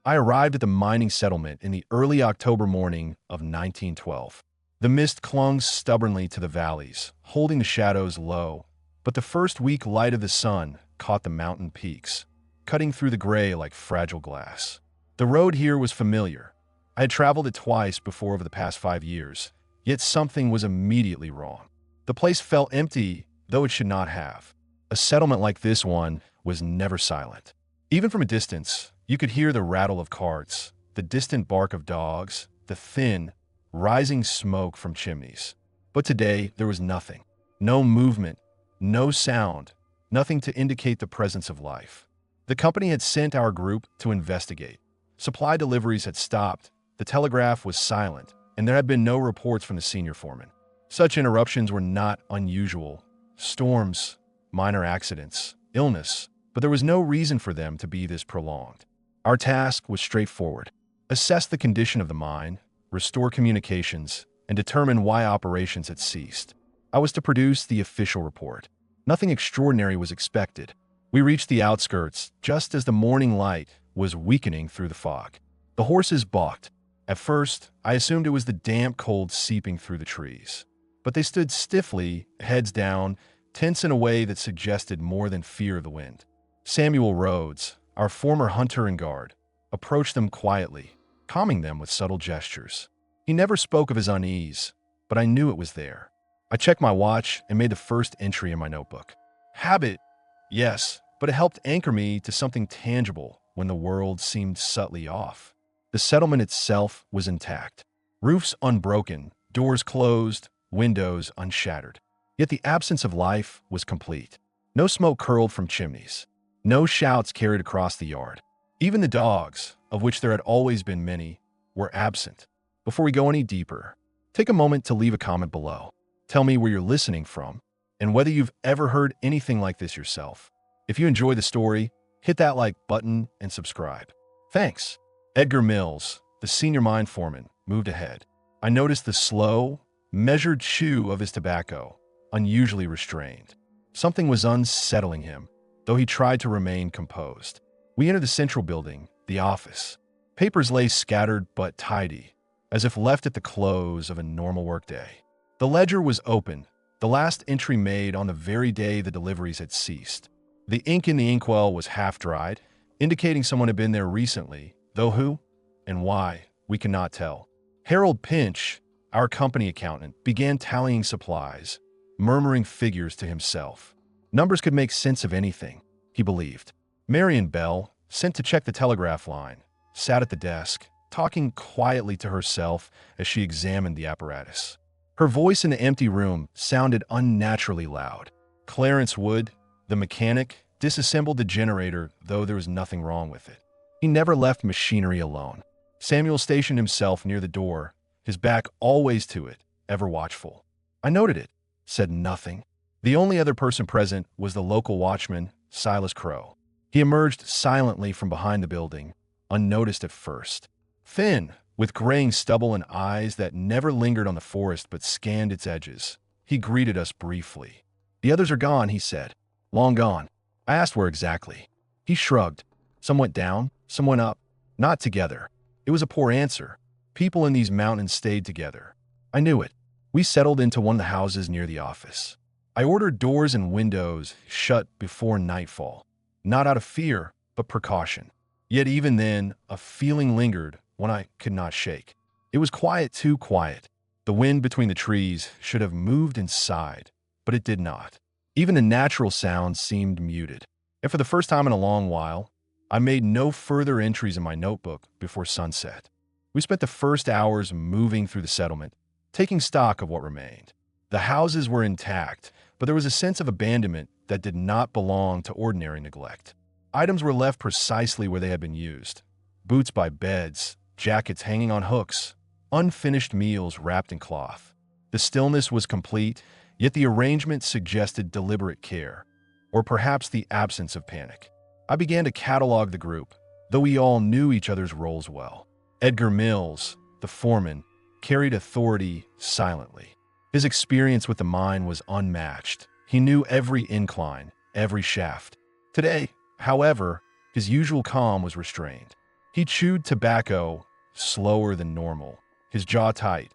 I arrived at the mining settlement in the early October morning of 1912. The mist clung stubbornly to the valleys, holding the shadows low, but the first weak light of the sun caught the mountain peaks, cutting through the gray like fragile glass. The road here was familiar. I had traveled it twice before over the past 5 years, yet something was immediately wrong. The place felt empty, though it should not have. A settlement like this one was never silent. Even from a distance, you could hear the rattle of carts, the distant bark of dogs, the thin, rising smoke from chimneys. But today, there was nothing. No movement, no sound, nothing to indicate the presence of life. The company had sent our group to investigate. Supply deliveries had stopped, the telegraph was silent, and there had been no reports from the senior foreman. Such interruptions were not unusual. Storms, minor accidents, illness, but there was no reason for them to be this prolonged. Our task was straightforward: assess the condition of the mine, restore communications, and determine why operations had ceased. I was to produce the official report. Nothing extraordinary was expected. We reached the outskirts just as the morning light was weakening through the fog. The horses balked. At first, I assumed it was the damp cold seeping through the trees. But they stood stiffly, heads down, tense in a way that suggested more than fear of the wind. Samuel Rhodes, our former hunter and guard, approached them quietly, calming them with subtle gestures. He never spoke of his unease, but I knew it was there. I checked my watch and made the first entry in my notebook. Habit, yes, but it helped anchor me to something tangible when the world seemed subtly off. The settlement itself was intact. Roofs unbroken, doors closed, windows unshattered. Yet the absence of life was complete. No smoke curled from chimneys. No shouts carried across the yard. Even the dogs, of which there had always been many, were absent. Before we go any deeper, take a moment to leave a comment below. Tell me where you're listening from and whether you've ever heard anything like this yourself. If you enjoy the story, hit that like button and subscribe. Thanks. Edgar Mills, the senior mine foreman, moved ahead. I noticed the slow, measured chew of his tobacco, unusually restrained. Something was unsettling him, though he tried to remain composed. We entered the central building, the office. Papers lay scattered but tidy, as if left at the close of a normal workday. The ledger was open, the last entry made on the very day the deliveries had ceased. The ink in the inkwell was half-dried, indicating someone had been there recently, though who and why, we cannot tell. Harold Pinch, our company accountant, began tallying supplies, murmuring figures to himself. Numbers could make sense of anything, he believed. Marion Bell, sent to check the telegraph line, sat at the desk, talking quietly to herself as she examined the apparatus. Her voice in the empty room sounded unnaturally loud. Clarence Wood, the mechanic, disassembled the generator, though there was nothing wrong with it. He never left machinery alone. Samuel stationed himself near the door, his back always to it, ever watchful. I noted it, said nothing. The only other person present was the local watchman, Silas Crow. He emerged silently from behind the building, unnoticed at first. Thin, with graying stubble and eyes that never lingered on the forest but scanned its edges, he greeted us briefly. The others are gone, he said. Long gone. I asked where exactly. He shrugged. Some went down, some went up. Not together. It was a poor answer. People in these mountains stayed together. I knew it. We settled into one of the houses near the office. I ordered doors and windows shut before nightfall, not out of fear, but precaution. Yet even then, a feeling lingered one I could not shake. It was quiet, too quiet. The wind between the trees should have moved and sighed, but it did not. Even the natural sounds seemed muted. And for the first time in a long while, I made no further entries in my notebook before sunset. We spent the first hours moving through the settlement, taking stock of what remained. The houses were intact, but there was a sense of abandonment that did not belong to ordinary neglect. Items were left precisely where they had been used. Boots by beds, jackets hanging on hooks, unfinished meals wrapped in cloth. The stillness was complete, yet the arrangement suggested deliberate care, or perhaps the absence of panic. I began to catalog the group, though we all knew each other's roles well. Edgar Mills, the foreman, carried authority silently. His experience with the mine was unmatched. He knew every incline, every shaft. Today, however, his usual calm was restrained. He chewed tobacco slower than normal, his jaw tight,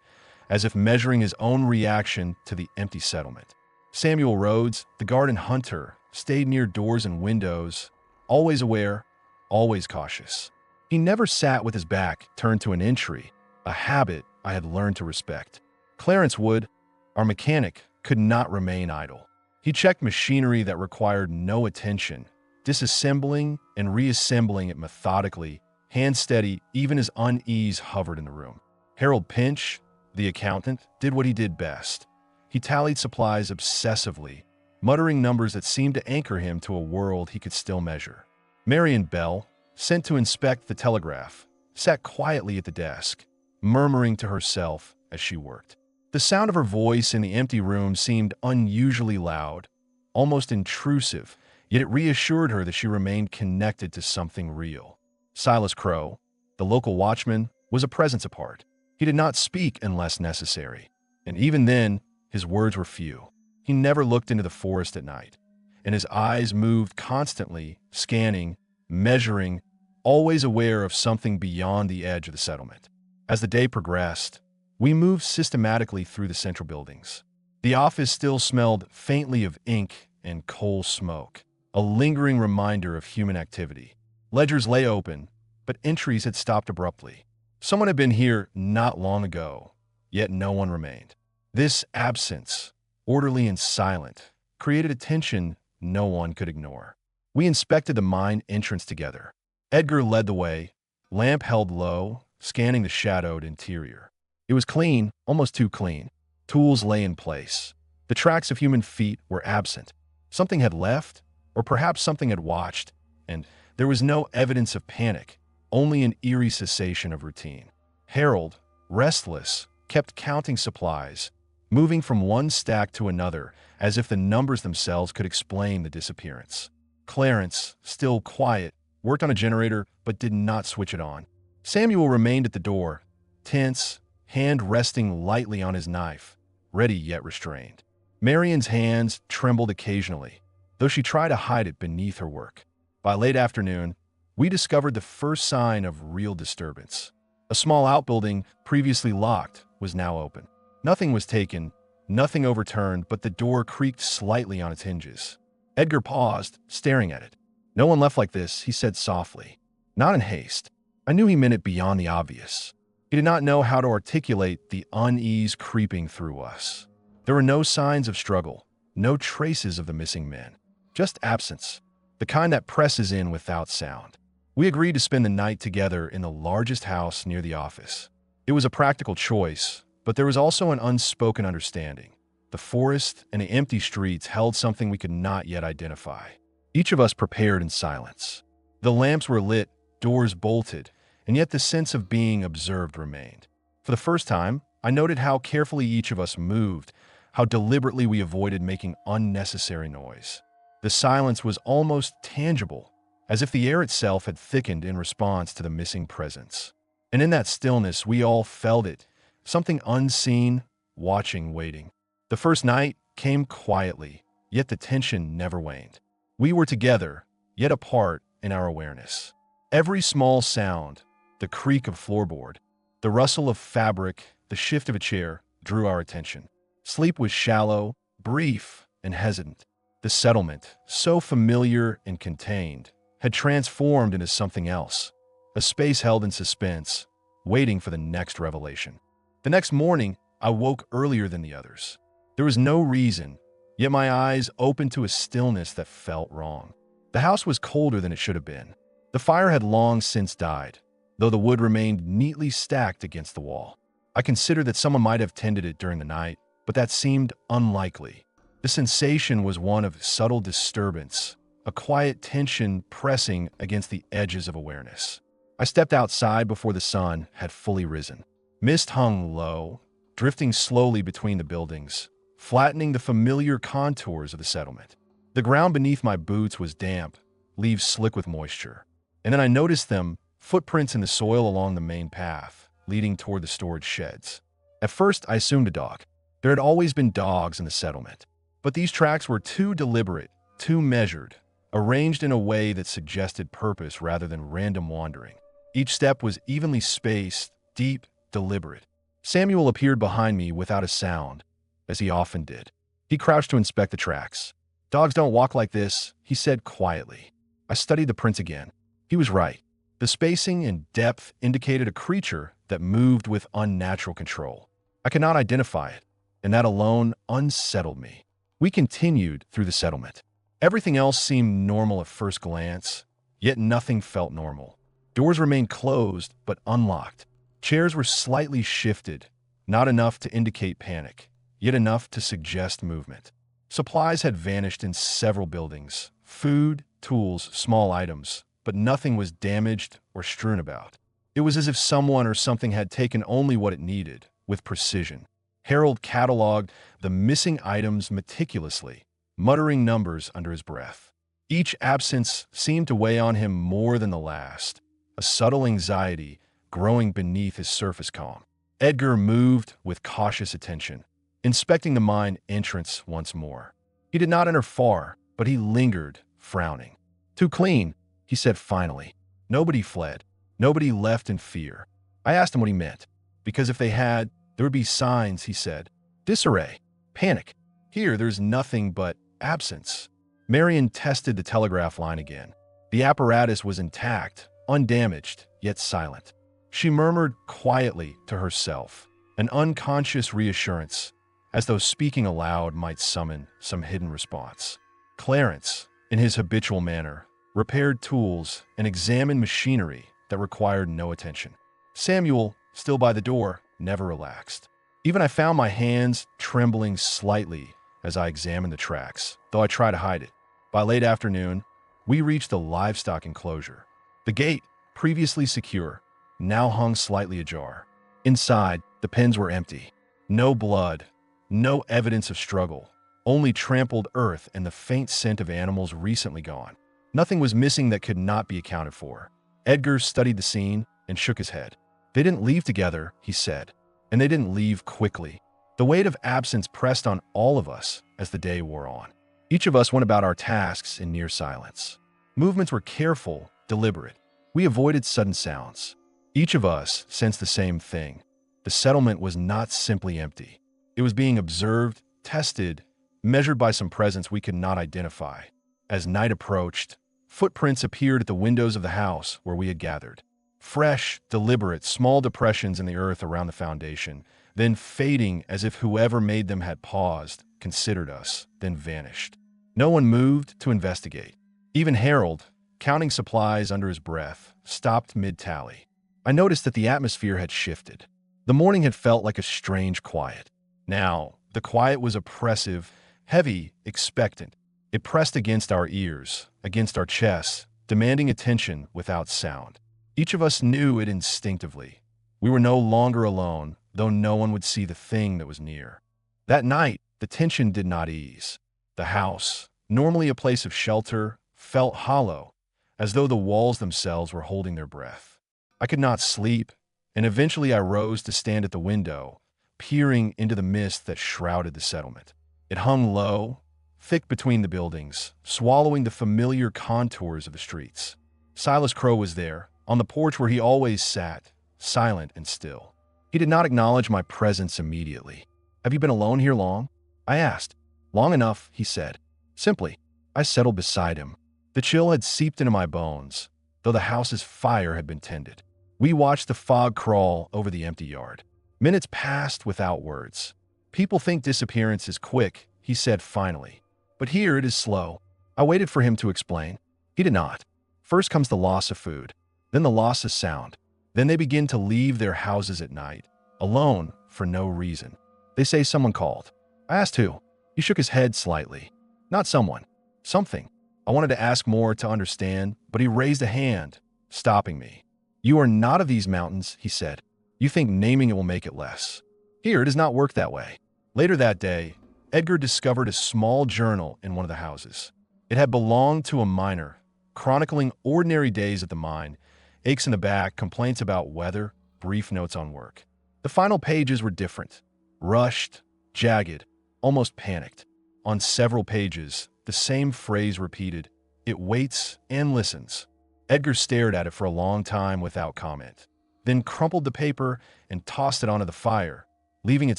as if measuring his own reaction to the empty settlement. Samuel Rhodes, the garden hunter, stayed near doors and windows, always aware, always cautious. He never sat with his back turned to an entry, a habit I had learned to respect. Clarence Wood, our mechanic, could not remain idle. He checked machinery that required no attention, disassembling and reassembling it methodically, hand steady, even as unease hovered in the room. Harold Pinch, the accountant, did what he did best. He tallied supplies obsessively, muttering numbers that seemed to anchor him to a world he could still measure. Marion Bell, sent to inspect the telegraph, sat quietly at the desk, murmuring to herself as she worked. The sound of her voice in the empty room seemed unusually loud, almost intrusive, yet it reassured her that she remained connected to something real. Silas Crow, the local watchman, was a presence apart. He did not speak unless necessary, and even then, his words were few. He never looked into the forest at night, and his eyes moved constantly, scanning, measuring, always aware of something beyond the edge of the settlement. As the day progressed, we moved systematically through the central buildings. The office still smelled faintly of ink and coal smoke, a lingering reminder of human activity. Ledgers lay open, but entries had stopped abruptly. Someone had been here not long ago, yet no one remained. This absence, orderly and silent, created a tension no one could ignore. We inspected the mine entrance together. Edgar led the way, lamp held low, scanning the shadowed interior. It was clean, almost too clean. Tools lay in place. The tracks of human feet were absent. Something had left, or perhaps something had watched, and there was no evidence of panic, only an eerie cessation of routine. Harold, restless, kept counting supplies, moving from one stack to another as if the numbers themselves could explain the disappearance. Clarence, still quiet, worked on a generator but did not switch it on. Samuel remained at the door, tense, hand resting lightly on his knife, ready yet restrained. Marion's hands trembled occasionally, though she tried to hide it beneath her work. By late afternoon, we discovered the first sign of real disturbance. A small outbuilding, previously locked, was now open. Nothing was taken, nothing overturned, but the door creaked slightly on its hinges. Edgar paused, staring at it. "No one left like this," he said softly. Not in haste. I knew he meant it beyond the obvious. He did not know how to articulate the unease creeping through us. There were no signs of struggle, no traces of the missing men, just absence, the kind that presses in without sound. We agreed to spend the night together in the largest house near the office. It was a practical choice, but there was also an unspoken understanding. The forest and the empty streets held something we could not yet identify. Each of us prepared in silence. The lamps were lit, doors bolted, and yet the sense of being observed remained. For the first time, I noted how carefully each of us moved, how deliberately we avoided making unnecessary noise. The silence was almost tangible, as if the air itself had thickened in response to the missing presence. And in that stillness, we all felt it, something unseen, watching, waiting. The first night came quietly, yet the tension never waned. We were together, yet apart in our awareness. Every small sound, the creak of floorboard, the rustle of fabric, the shift of a chair, drew our attention. Sleep was shallow, brief, and hesitant. The settlement, so familiar and contained, had transformed into something else, a space held in suspense, waiting for the next revelation. The next morning, I woke earlier than the others. There was no reason, yet my eyes opened to a stillness that felt wrong. The house was colder than it should have been. The fire had long since died, though the wood remained neatly stacked against the wall. I considered that someone might have tended it during the night, but that seemed unlikely. The sensation was one of subtle disturbance, a quiet tension pressing against the edges of awareness. I stepped outside before the sun had fully risen. Mist hung low, drifting slowly between the buildings, flattening the familiar contours of the settlement. The ground beneath my boots was damp, leaves slick with moisture. And then I noticed footprints in the soil along the main path, leading toward the storage sheds. At first, I assumed a dog. There had always been dogs in the settlement. But these tracks were too deliberate, too measured, arranged in a way that suggested purpose rather than random wandering. Each step was evenly spaced, deep, deliberate. Samuel appeared behind me without a sound, as he often did. He crouched to inspect the tracks. "Dogs don't walk like this," he said quietly. I studied the prints again. He was right. The spacing and depth indicated a creature that moved with unnatural control. I could not identify it, and that alone unsettled me. We continued through the settlement. Everything else seemed normal at first glance, yet nothing felt normal. Doors remained closed but unlocked. Chairs were slightly shifted, not enough to indicate panic, yet enough to suggest movement. Supplies had vanished in several buildings. Food, tools, small items, but nothing was damaged or strewn about. It was as if someone or something had taken only what it needed, with precision. Harold cataloged the missing items meticulously, muttering numbers under his breath. Each absence seemed to weigh on him more than the last, a subtle anxiety growing beneath his surface calm. Edgar moved with cautious attention, inspecting the mine entrance once more. He did not enter far, but he lingered, frowning. "Too clean," he said finally. Nobody fled. Nobody left in fear. I asked him what he meant, because if they had, there would be signs, he said. Disarray. Panic. Here, there's nothing but absence. Marion tested the telegraph line again. The apparatus was intact, undamaged, yet silent. She murmured quietly to herself, an unconscious reassurance, as though speaking aloud might summon some hidden response. Clarence, in his habitual manner, repaired tools and examined machinery that required no attention. Samuel, still by the door, never relaxed. Even I found my hands trembling slightly as I examined the tracks, though I tried to hide it. By late afternoon, we reached the livestock enclosure. The gate, previously secure, now hung slightly ajar. Inside, the pens were empty. No blood, no evidence of struggle, only trampled earth and the faint scent of animals recently gone. Nothing was missing that could not be accounted for. Edgar studied the scene and shook his head. "They didn't leave together," he said, "and they didn't leave quickly." The weight of absence pressed on all of us as the day wore on. Each of us went about our tasks in near silence. Movements were careful, deliberate. We avoided sudden sounds. Each of us sensed the same thing. The settlement was not simply empty. It was being observed, tested, measured by some presence we could not identify. As night approached, footprints appeared at the windows of the house where we had gathered. Fresh, deliberate, small depressions in the earth around the foundation, then fading as if whoever made them had paused, considered us, then vanished. No one moved to investigate. Even Harold, counting supplies under his breath, stopped mid-tally. I noticed that the atmosphere had shifted. The morning had felt like a strange quiet. Now, the quiet was oppressive, heavy, expectant. It pressed against our ears, against our chests, demanding attention without sound. Each of us knew it instinctively. We were no longer alone, though no one would see the thing that was near. That night, the tension did not ease. The house, normally a place of shelter, felt hollow, as though the walls themselves were holding their breath. I could not sleep, and eventually I rose to stand at the window, peering into the mist that shrouded the settlement. It hung low, thick between the buildings, swallowing the familiar contours of the streets. Silas Crow was there, on the porch where he always sat, silent and still. He did not acknowledge my presence immediately. "Have you been alone here long?" I asked. "Long enough," he said. Simply, I settled beside him. The chill had seeped into my bones, though the house's fire had been tended. We watched the fog crawl over the empty yard. Minutes passed without words. "People think disappearance is quick," he said finally. "But here it is slow." I waited for him to explain. He did not. First comes the loss of food, then the loss of sound. Then they begin to leave their houses at night, alone for no reason. They say someone called. I asked who. He shook his head slightly. Not someone. Something. I wanted to ask more to understand, but he raised a hand, stopping me. "You are not of these mountains," he said. "You think naming it will make it less. Here, it does not work that way." Later that day, Edgar discovered a small journal in one of the houses. It had belonged to a miner, chronicling ordinary days at the mine, aches in the back, complaints about weather, brief notes on work. The final pages were different. Rushed, jagged, almost panicked. On several pages, the same phrase repeated, "It waits and listens." Edgar stared at it for a long time without comment, then crumpled the paper and tossed it onto the fire, leaving it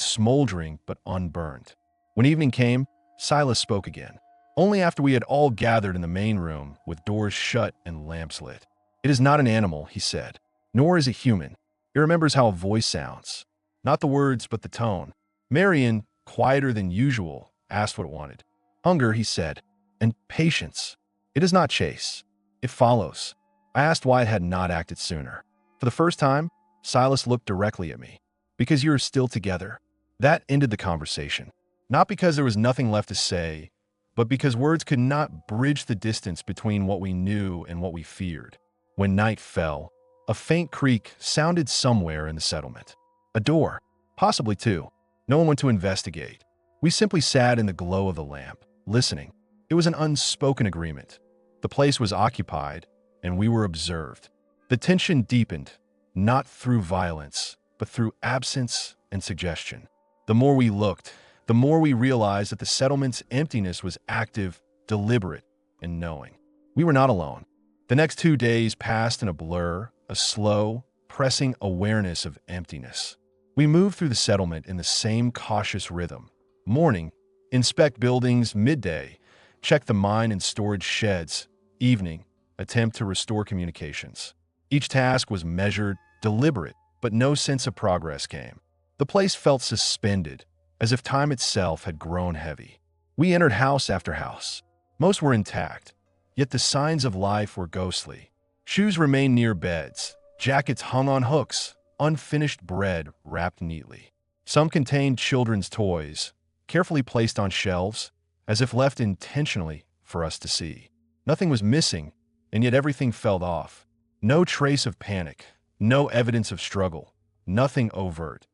smoldering but unburned. When evening came, Silas spoke again, only after we had all gathered in the main room with doors shut and lamps lit. "It is not an animal," he said, "nor is it human. It remembers how a voice sounds. Not the words, but the tone." Marion, quieter than usual, asked what it wanted. "Hunger," he said, "and patience. It does not chase. It follows." I asked why it had not acted sooner. For the first time, Silas looked directly at me. "Because you are still together." That ended the conversation. Not because there was nothing left to say, but because words could not bridge the distance between what we knew and what we feared. When night fell, a faint creak sounded somewhere in the settlement. A door, possibly two. No one went to investigate. We simply sat in the glow of the lamp, listening. It was an unspoken agreement. The place was occupied, and we were observed. The tension deepened, not through violence, but through absence and suggestion. The more we looked, the more we realized that the settlement's emptiness was active, deliberate, and knowing. We were not alone. The next 2 days passed in a blur, a slow, pressing awareness of emptiness. We moved through the settlement in the same cautious rhythm. Morning, inspect buildings. Midday, check the mine and storage sheds. Evening, attempt to restore communications. Each task was measured, deliberate, but no sense of progress came. The place felt suspended, as if time itself had grown heavy. We entered house after house. Most were intact, yet the signs of life were ghostly. Shoes remained near beds, jackets hung on hooks, unfinished bread wrapped neatly. Some contained children's toys, carefully placed on shelves, as if left intentionally for us to see. Nothing was missing, and yet everything felt off. No trace of panic, no evidence of struggle, nothing overt,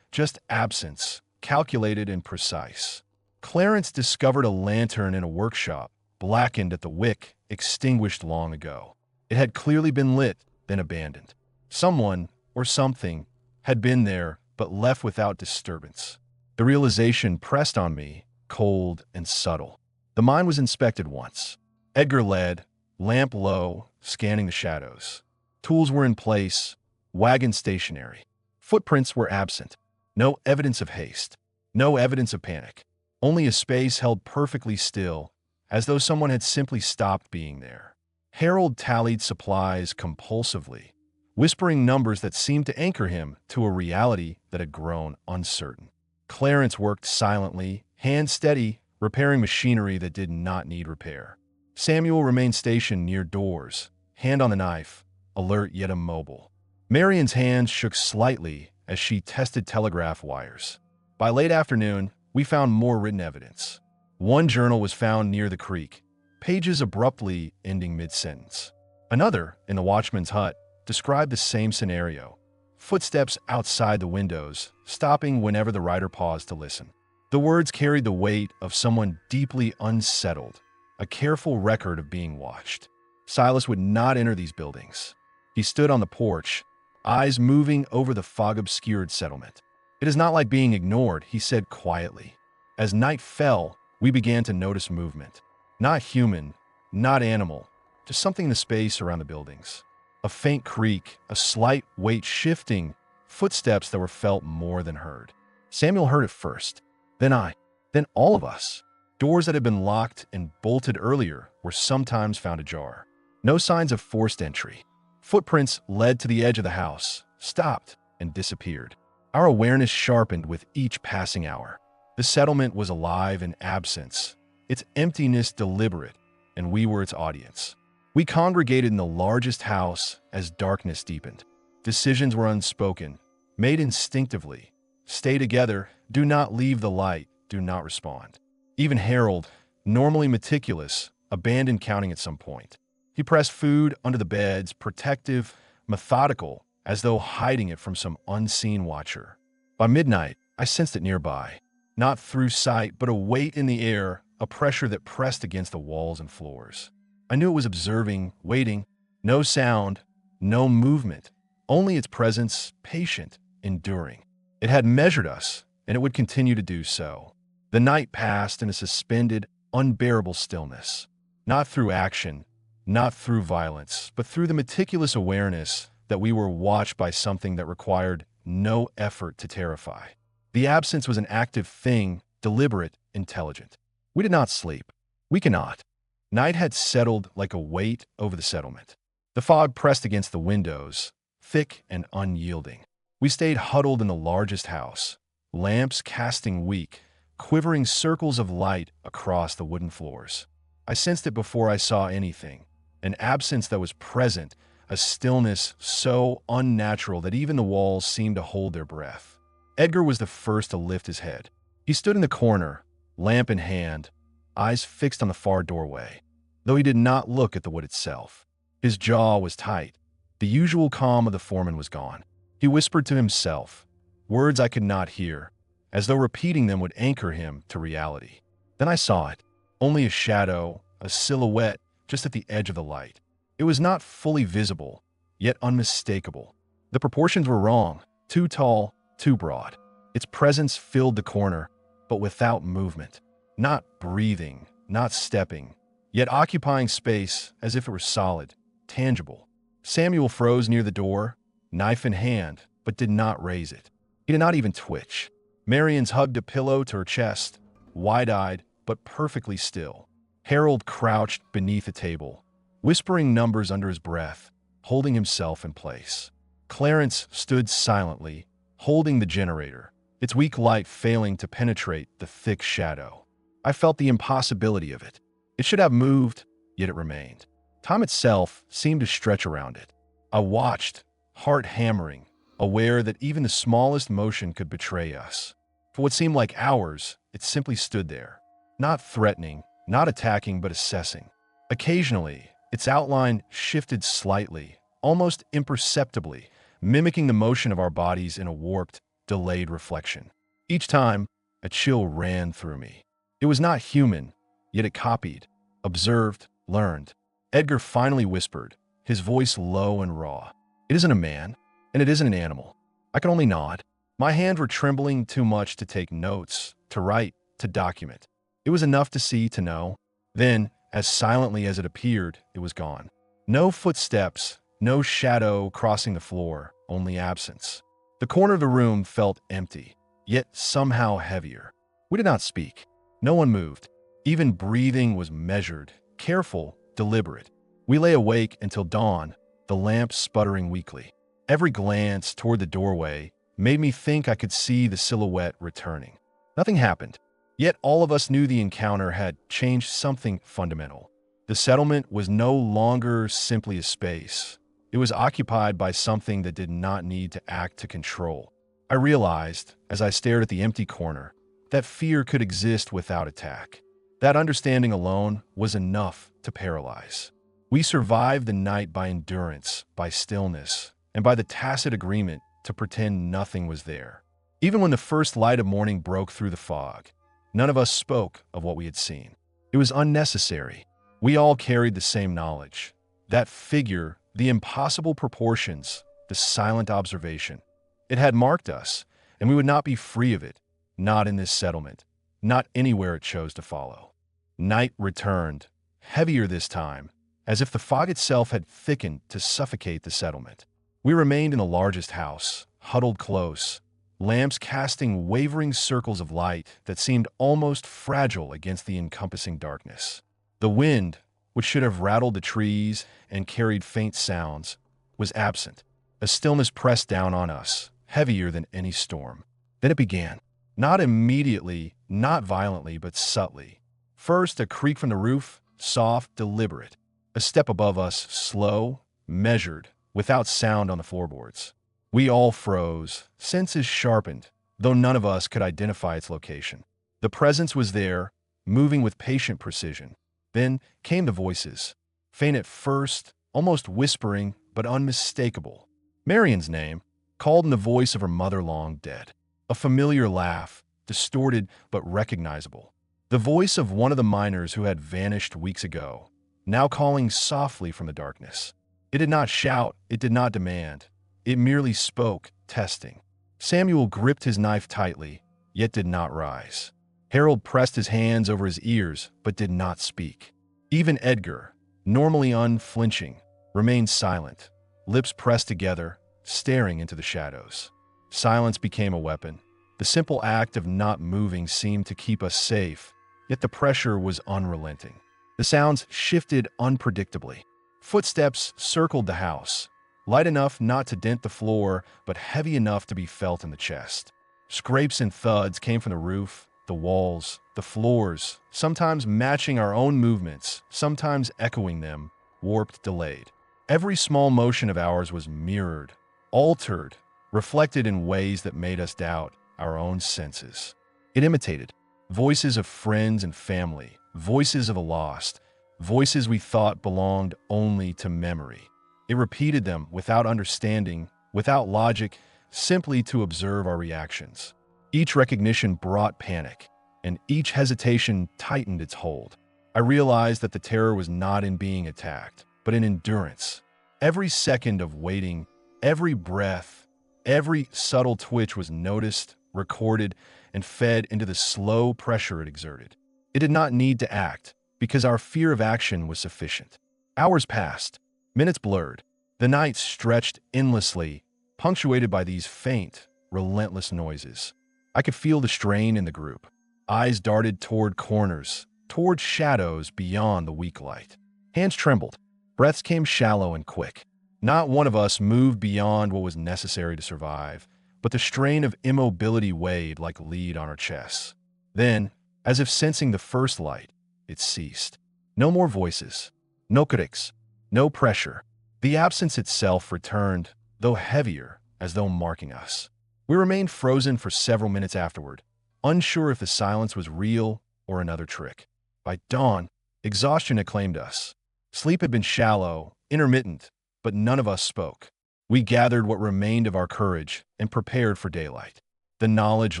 just absence, calculated and precise. Clarence discovered a lantern in a workshop, blackened at the wick, extinguished long ago. It had clearly been lit, then abandoned. Someone, or something, had been there, but left without disturbance. The realization pressed on me, cold and subtle. The mine was inspected once. Edgar led, lamp low, scanning the shadows. Tools were in place, wagon stationary. Footprints were absent. No evidence of haste. No evidence of panic. Only a space held perfectly still, as though someone had simply stopped being there. Harold tallied supplies compulsively, whispering numbers that seemed to anchor him to a reality that had grown uncertain. Clarence worked silently, hand steady, repairing machinery that did not need repair. Samuel remained stationed near doors, hand on the knife, alert yet immobile. Marion's hands shook slightly as she tested telegraph wires. By late afternoon, we found more written evidence. One journal was found near the creek, pages abruptly ending mid-sentence. Another, in the watchman's hut, described the same scenario. Footsteps outside the windows, stopping whenever the writer paused to listen. The words carried the weight of someone deeply unsettled, a careful record of being watched. Silas would not enter these buildings. He stood on the porch, eyes moving over the fog-obscured settlement. "It is not like being ignored," he said quietly. As night fell, we began to notice movement. Not human, not animal, just something in the space around the buildings. A faint creak, a slight weight shifting, footsteps that were felt more than heard. Samuel heard it first, then I, then all of us. Doors that had been locked and bolted earlier were sometimes found ajar. No signs of forced entry. Footprints led to the edge of the house, stopped, and disappeared. Our awareness sharpened with each passing hour. The settlement was alive in absence, its emptiness deliberate, and we were its audience. We congregated in the largest house as darkness deepened. Decisions were unspoken, made instinctively. Stay together, do not leave the light, do not respond. Even Harold, normally meticulous, abandoned counting at some point. He pressed food under the beds, protective, methodical, as though hiding it from some unseen watcher. By midnight, I sensed it nearby. Not through sight, but a weight in the air, a pressure that pressed against the walls and floors. I knew it was observing, waiting. No sound, no movement, only its presence, patient, enduring. It had measured us, and it would continue to do so. The night passed in a suspended, unbearable stillness. Not through action, not through violence, but through the meticulous awareness that we were watched by something that required no effort to terrify. The absence was an active thing, deliberate, intelligent. We did not sleep. We cannot. Night had settled like a weight over the settlement. The fog pressed against the windows, thick and unyielding. We stayed huddled in the largest house, lamps casting weak, quivering circles of light across the wooden floors. I sensed it before I saw anything, an absence that was present, a stillness so unnatural that even the walls seemed to hold their breath. Edgar was the first to lift his head. He stood in the corner, lamp in hand, eyes fixed on the far doorway, though he did not look at the wood itself. His jaw was tight. The usual calm of the foreman was gone. He whispered to himself, words I could not hear, as though repeating them would anchor him to reality. Then I saw it, only a shadow, a silhouette just at the edge of the light. It was not fully visible, yet unmistakable. The proportions were wrong, too tall, too broad. Its presence filled the corner, but without movement. Not breathing, not stepping, yet occupying space as if it were solid, tangible. Samuel froze near the door, knife in hand, but did not raise it. He did not even twitch. Marian's hugged a pillow to her chest, wide-eyed but perfectly still. Harold crouched beneath a table, whispering numbers under his breath, holding himself in place. Clarence stood silently, holding the generator, its weak light failing to penetrate the thick shadow. I felt the impossibility of it. It should have moved, yet it remained. Time itself seemed to stretch around it. I watched, heart hammering, aware that even the smallest motion could betray us. For what seemed like hours, it simply stood there, not threatening, not attacking, but assessing. Occasionally, its outline shifted slightly, almost imperceptibly, mimicking the motion of our bodies in a warped, delayed reflection. Each time, a chill ran through me. It was not human, yet it copied, observed, learned. Edgar finally whispered, his voice low and raw. It isn't a man, and it isn't an animal. I could only nod. My hands were trembling too much to take notes, to write, to document. It was enough to see, to know. Then, as silently as it appeared, it was gone. No footsteps, no shadow crossing the floor, only absence. The corner of the room felt empty, yet somehow heavier. We did not speak. No one moved. Even breathing was measured, careful, deliberate. We lay awake until dawn, the lamp sputtering weakly. Every glance toward the doorway made me think I could see the silhouette returning. Nothing happened, yet all of us knew the encounter had changed something fundamental. The settlement was no longer simply a space. It was occupied by something that did not need to act to control. I realized, as I stared at the empty corner, that fear could exist without attack. That understanding alone was enough to paralyze. We survived the night by endurance, by stillness, and by the tacit agreement to pretend nothing was there. Even when the first light of morning broke through the fog, none of us spoke of what we had seen. It was unnecessary. We all carried the same knowledge. That figure, the impossible proportions, the silent observation. It had marked us, and we would not be free of it, not in this settlement, not anywhere it chose to follow. Night returned, heavier this time, as if the fog itself had thickened to suffocate the settlement. We remained in the largest house, huddled close, lamps casting wavering circles of light that seemed almost fragile against the encompassing darkness. The wind, which should have rattled the trees and carried faint sounds, was absent. A stillness pressed down on us, heavier than any storm. Then it began. Not immediately, not violently, but subtly. First, a creak from the roof, soft, deliberate. A step above us, slow, measured, without sound on the floorboards. We all froze, senses sharpened, though none of us could identify its location. The presence was there, moving with patient precision. Then came the voices, faint at first, almost whispering, but unmistakable. Marian's name, called in the voice of her mother long dead. A familiar laugh, distorted but recognizable. The voice of one of the miners who had vanished weeks ago, now calling softly from the darkness. It did not shout, it did not demand. It merely spoke, testing. Samuel gripped his knife tightly, yet did not rise. Harold pressed his hands over his ears, but did not speak. Even Edgar, normally unflinching, remained silent, lips pressed together, staring into the shadows. Silence became a weapon. The simple act of not moving seemed to keep us safe, yet the pressure was unrelenting. The sounds shifted unpredictably. Footsteps circled the house, light enough not to dent the floor, but heavy enough to be felt in the chest. Scrapes and thuds came from the roof, the walls, the floors, sometimes matching our own movements, sometimes echoing them, warped, delayed. Every small motion of ours was mirrored, altered, reflected in ways that made us doubt our own senses. It imitated voices of friends and family, voices of the lost, voices we thought belonged only to memory. It repeated them without understanding, without logic, simply to observe our reactions. Each recognition brought panic, and each hesitation tightened its hold. I realized that the terror was not in being attacked, but in endurance. Every second of waiting, every breath, every subtle twitch was noticed, recorded, and fed into the slow pressure it exerted. It did not need to act, because our fear of action was sufficient. Hours passed, minutes blurred, the night stretched endlessly, punctuated by these faint, relentless noises. I could feel the strain in the group. Eyes darted toward corners, toward shadows beyond the weak light. Hands trembled. Breaths came shallow and quick. Not one of us moved beyond what was necessary to survive, but the strain of immobility weighed like lead on our chests. Then, as if sensing the first light, it ceased. No more voices, no creaks, no pressure. The absence itself returned, though heavier, as though marking us. We remained frozen for several minutes afterward, unsure if the silence was real or another trick. By dawn, exhaustion had claimed us. Sleep had been shallow, intermittent, but none of us spoke. We gathered what remained of our courage and prepared for daylight. The knowledge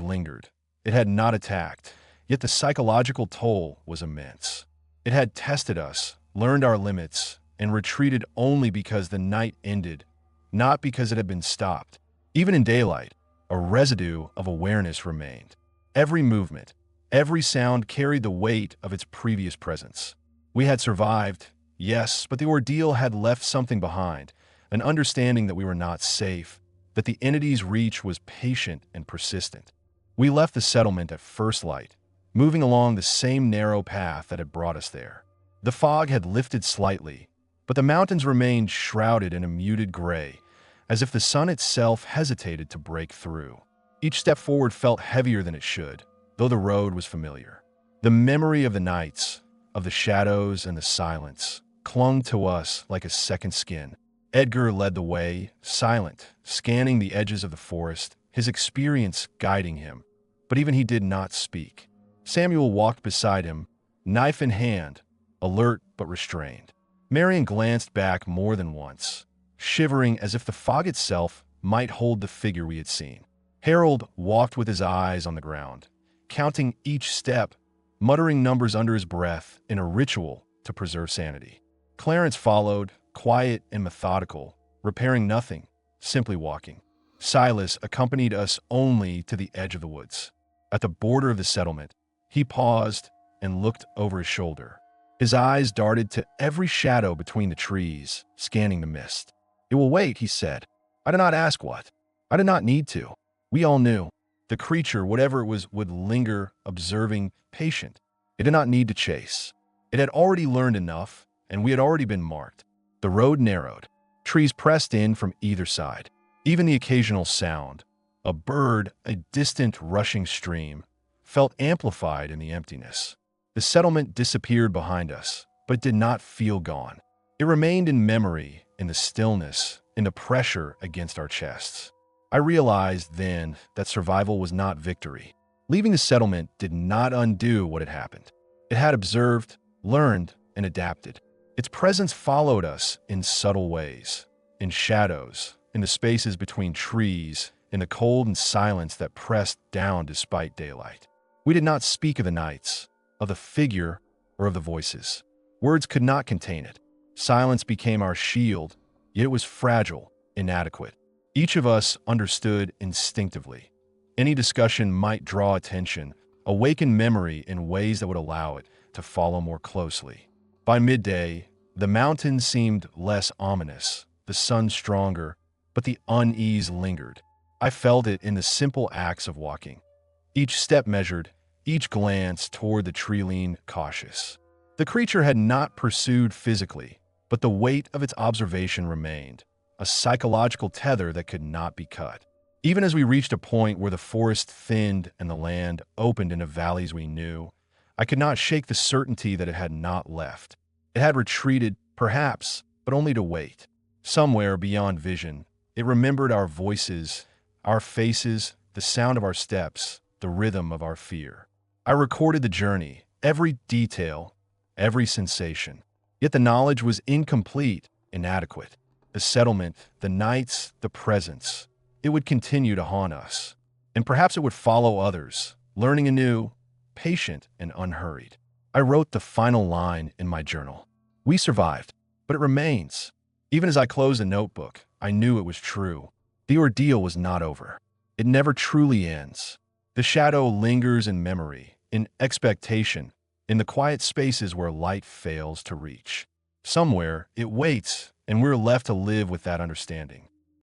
lingered. It had not attacked, yet the psychological toll was immense. It had tested us, learned our limits, and retreated only because the night ended, not because it had been stopped. Even in daylight, a residue of awareness remained. Every movement, every sound carried the weight of its previous presence. We had survived, yes, but the ordeal had left something behind, an understanding that we were not safe, that the entity's reach was patient and persistent. We left the settlement at first light, moving along the same narrow path that had brought us there. The fog had lifted slightly, but the mountains remained shrouded in a muted gray, as if the sun itself hesitated to break through. Each step forward felt heavier than it should, though the road was familiar. The memory of the nights, of the shadows and the silence, clung to us like a second skin. Edgar led the way, silent, scanning the edges of the forest, his experience guiding him. But even he did not speak. Samuel walked beside him, knife in hand, alert but restrained. Marion glanced back more than once, shivering as if the fog itself might hold the figure we had seen. Harold walked with his eyes on the ground, counting each step, muttering numbers under his breath in a ritual to preserve sanity. Clarence followed, quiet and methodical, repairing nothing, simply walking. Silas accompanied us only to the edge of the woods. At the border of the settlement, he paused and looked over his shoulder. His eyes darted to every shadow between the trees, scanning the mist. "It will wait," he said. "I did not ask what. I did not need to." We all knew. The creature, whatever it was, would linger, observing, patient. It did not need to chase. It had already learned enough, and we had already been marked. The road narrowed. Trees pressed in from either side. Even the occasional sound, a bird, a distant rushing stream, felt amplified in the emptiness. The settlement disappeared behind us, but did not feel gone. It remained in memory, in the stillness, in the pressure against our chests. I realized then that survival was not victory. Leaving the settlement did not undo what had happened. It had observed, learned, and adapted. Its presence followed us in subtle ways, in shadows, in the spaces between trees, in the cold and silence that pressed down despite daylight. We did not speak of the nights, of the figure, or of the voices. Words could not contain it. Silence became our shield, yet it was fragile, inadequate. Each of us understood instinctively. Any discussion might draw attention, awaken memory in ways that would allow it to follow more closely. By midday, The mountains seemed less ominous, the sun stronger, but the unease lingered. I felt it in the simple acts of walking. Each step measured, each glance toward the tree leaned cautious. The creature had not pursued physically, but the weight of its observation remained, a psychological tether that could not be cut. Even as we reached a point where the forest thinned and the land opened into valleys we knew, I could not shake the certainty that it had not left. It had retreated, perhaps, but only to wait. Somewhere beyond vision, it remembered our voices, our faces, the sound of our steps, the rhythm of our fear. I recorded the journey, every detail, every sensation. Yet the knowledge was incomplete, inadequate. The settlement, the nights, the presence. It would continue to haunt us. And perhaps it would follow others, learning anew, patient and unhurried. I wrote the final line in my journal. We survived, but it remains. Even as I closed the notebook, I knew it was true. The ordeal was not over. It never truly ends. The shadow lingers in memory, in expectation, in the quiet spaces where light fails to reach. Somewhere, it waits, and we're left to live with that understanding.